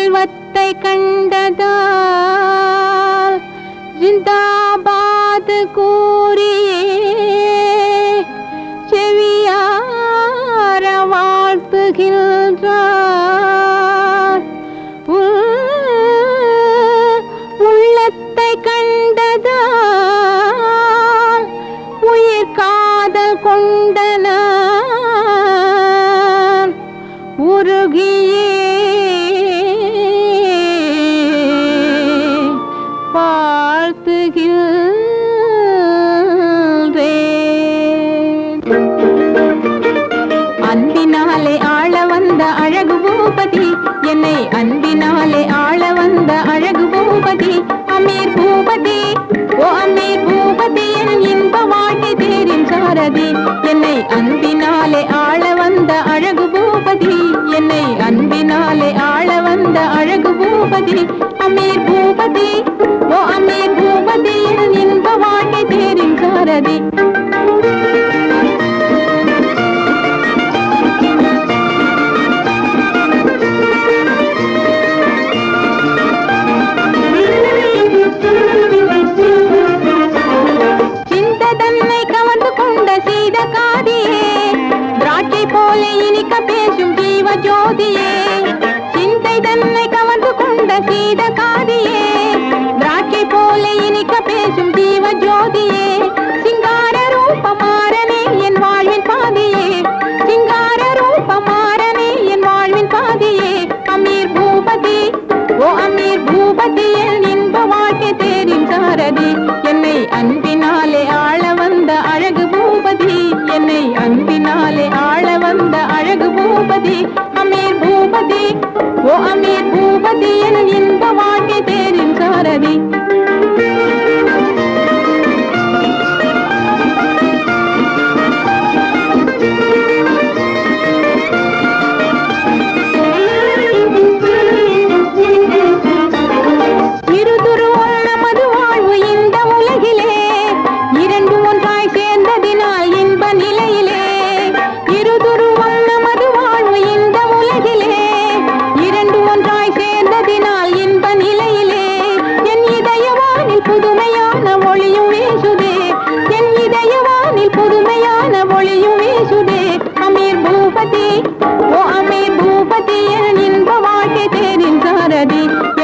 செல்வத்தை கண்டதால் ஜிந்தாபாத் கூறியே செவியார வாழ்த்துகின்றார். உள்ளத்தை கண்டதால் உயிர் காதல் கொண்டனான் உருகியே வாழ்த்துகின்றேன். அன்பினாலே ஆள வந்த அழகு பூபதி, என்னை அன்பினாலே ஆள வந்த அழகு பூபதி, அமீர் பூபதி, ஓ அமீர் பூபதி, என் இன்ப வாழ்க்கை தேரின் சாரதி. என்னை அன்பினாலே ஆள வந்த அழகு பூபதி, என்னை அன்பினாலே ஆள வந்த அழகு பூபதி, அமீர் பூபதி, ஓ அமீர் பூபதி, என் இன்ப வாழ்க்கை தேரின் சாரதி. பேசும் ஜீவ ஜோதியே, சிந்தை தன்னை கவர்ந்து கொண்ட சீத காதியே, திராட்சை போல இனிக்க பேசும் ஜீவ ஜோதியே, சிங்கார ரூபமாறனே என் வாழ்வின் பாதியே, சிங்கார ரூபமாறனே என் வாழ்வின் பாதியே, அமீர் பூபதி, ஓ அமீர் பூபதி, என் இன்ப வாழ்க்கை தேரின் சாரதி. என்னை அன்பினாலே ஆள வந்த அழகு பூபதி, என்னை அன்பினாலே ஆள வந்த அழகு பூபதி, அமீர் பூபதி, ஓ அமீர் பூபதி, என் இன்ப வாழ்க்கை தேரின் சாரதி.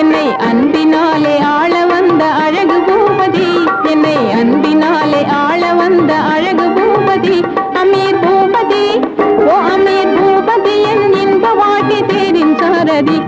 என்னை அன்பினாலே ஆள வந்த அழகு பூபதி, என்னை அன்பினாலே ஆள வந்த அழகு பூபதி, அமீர் பூபதி, ஓ அமீர் பூபதி, என் இன்ப வாழ்க்கை தேரின் சாரதி.